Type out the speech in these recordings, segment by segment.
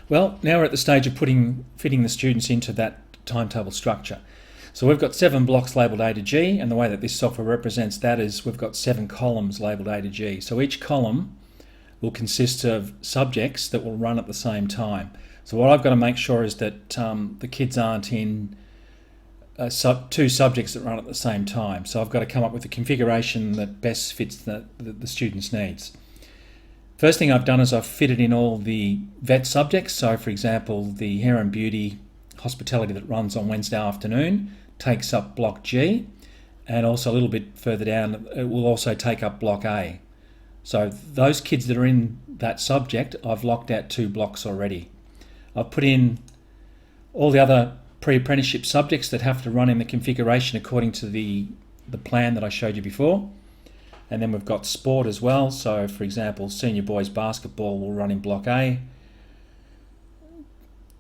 Well, now we're at the stage of fitting the students into that timetable structure. So we've got 7 blocks labelled A to G, and the way that this software represents that is we've got 7 columns labelled A to G. So each column will consist of subjects that will run at the same time. So what I've got to make sure is that the kids aren't in 2 subjects that run at the same time. So I've got to come up with a configuration that best fits the students' needs. First thing I've done is I've fitted in all the vet subjects. So for example, the hair and beauty hospitality that runs on Wednesday afternoon takes up block G, and also a little bit further down it will also take up block A. So those kids that are in that subject, I've locked out 2 blocks already. I've put in all the other pre-apprenticeship subjects that have to run in the configuration according to the plan that I showed you before. And then we've got sport as well. So for example, senior boys basketball will run in block A.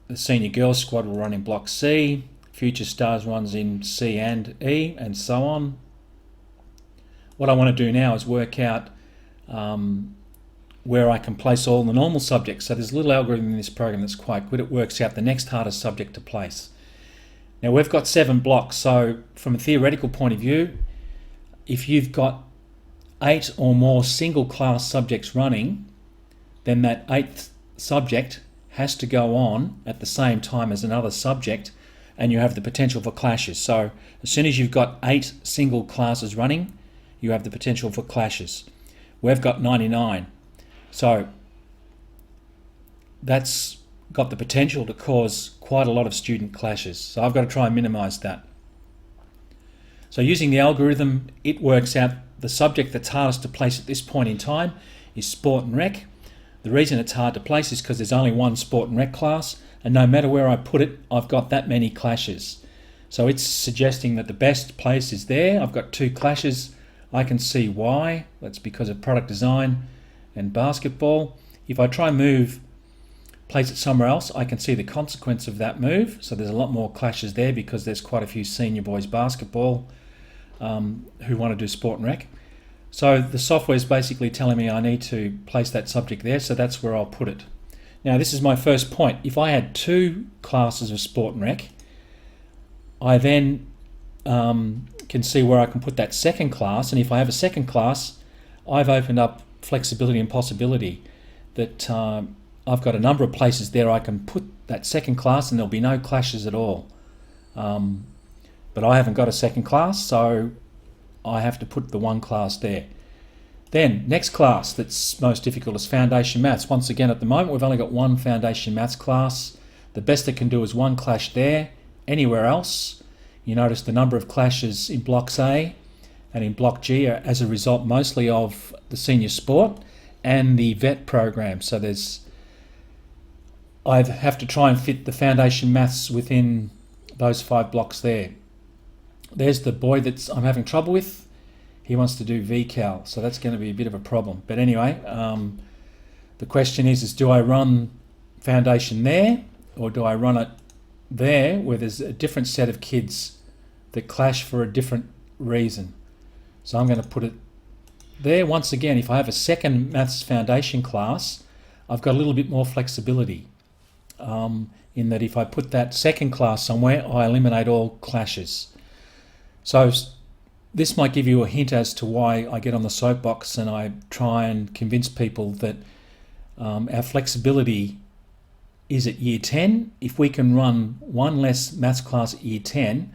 The senior girls squad will run in block C. Future stars runs in C and E, and so on. What I want to do now is work out where I can place all the normal subjects. So there's a little algorithm in this program that's quite good. It works out the next hardest subject to place. Now we've got 7 blocks, so from a theoretical point of view, if you've got 8 or more single class subjects running, then that 8th subject has to go on at the same time as another subject, and you have the potential for clashes. So as soon as you've got 8 single classes running, you have the potential for clashes. We've got 99. So that's got the potential to cause quite a lot of student clashes. So I've got to try and minimize that. So using the algorithm, it works out the subject that's hardest to place at this point in time is sport and rec. The reason it's hard to place is because there's only one sport and rec class, and no matter where I put it, I've got that many clashes. So it's suggesting that the best place is there. I've got 2 clashes. I can see why. That's because of product design and basketball. If I try and place it somewhere else, I can see the consequence of that move. So there's a lot more clashes there because there's quite a few senior boys basketball who want to do sport and rec. So the software is basically telling me I need to place that subject there, so that's where I'll put it. Now this is my first point. If I had 2 classes of sport and rec, I then can see where I can put that second class, and if I have a second class, I've opened up flexibility and possibility that I've got a number of places there I can put that second class and there'll be no clashes at all. But I haven't got a second class, so I have to put the 1 class there. Then next class that's most difficult is foundation maths. Once again, at the moment we've only got 1 foundation maths class. The best it can do is 1 clash there. Anywhere else, you notice the number of clashes in blocks A and in block G are as a result mostly of the senior sport and the vet program. So I have to try and fit the foundation maths within those 5 blocks there. There's the boy that I'm having trouble with. He wants to do VCal, so that's going to be a bit of a problem. But anyway, the question is do I run foundation there, or do I run it there where there's a different set of kids that clash for a different reason? So I'm going to put it there. Once again, if I have a second maths foundation class, I've got a little bit more flexibility in that if I put that second class somewhere, I eliminate all clashes. So this might give you a hint as to why I get on the soapbox and I try and convince people that our flexibility is at year 10. If we can run 1 less maths class at year 10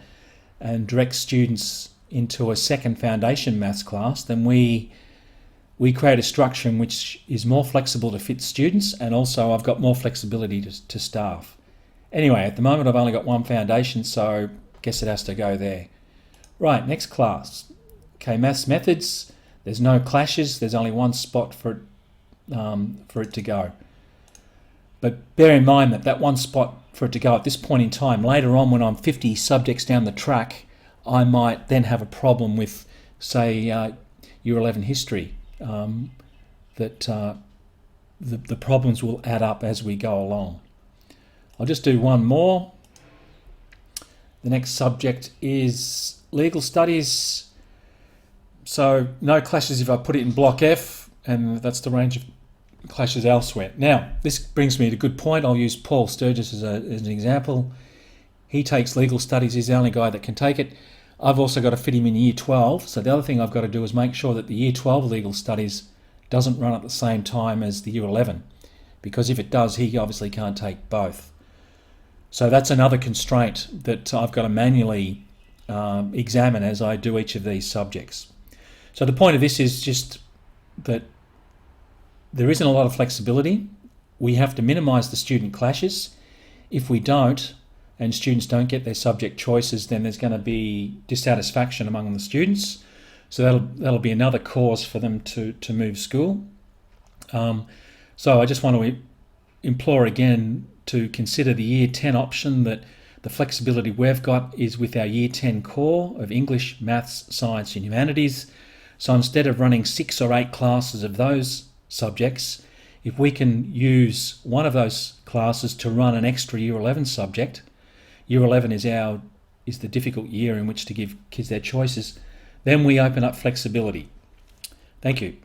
and direct students into a second foundation maths class, then we create a structure in which is more flexible to fit students, and also I've got more flexibility to staff. Anyway, at the moment I've only got 1 foundation, so I guess it has to go there. Right, next class. Okay, maths methods. There's no clashes. There's only 1 spot for it to go. But bear in mind that 1 spot for it to go at this point in time, later on when I'm 50 subjects down the track, I might then have a problem with, say, Year 11 history. The problems will add up as we go along. I'll just do 1 more. The next subject is legal studies. So no clashes if I put it in block F, and that's the range of clashes elsewhere. Now, this brings me to a good point. I'll use Paul Sturgis as an example. He takes legal studies. He's the only guy that can take it. I've also got to fit him in year 12. So the other thing I've got to do is make sure that the year 12 legal studies doesn't run at the same time as the year 11, because if it does, he obviously can't take both. So that's another constraint that I've got to manually examine as I do each of these subjects. So the point of this is just that there isn't a lot of flexibility. We have to minimise the student clashes. If we don't, and students don't get their subject choices, then there's going to be dissatisfaction among the students. So that'll be another cause for them to move school. So I just want to implore again to consider the Year 10 option, that the flexibility we've got is with our Year 10 core of English, Maths, Science and Humanities. So instead of running 6 or 8 classes of those subjects, if we can use one of those classes to run an extra Year 11 subject, Year 11 is the difficult year in which to give kids their choices, then we open up flexibility. Thank you.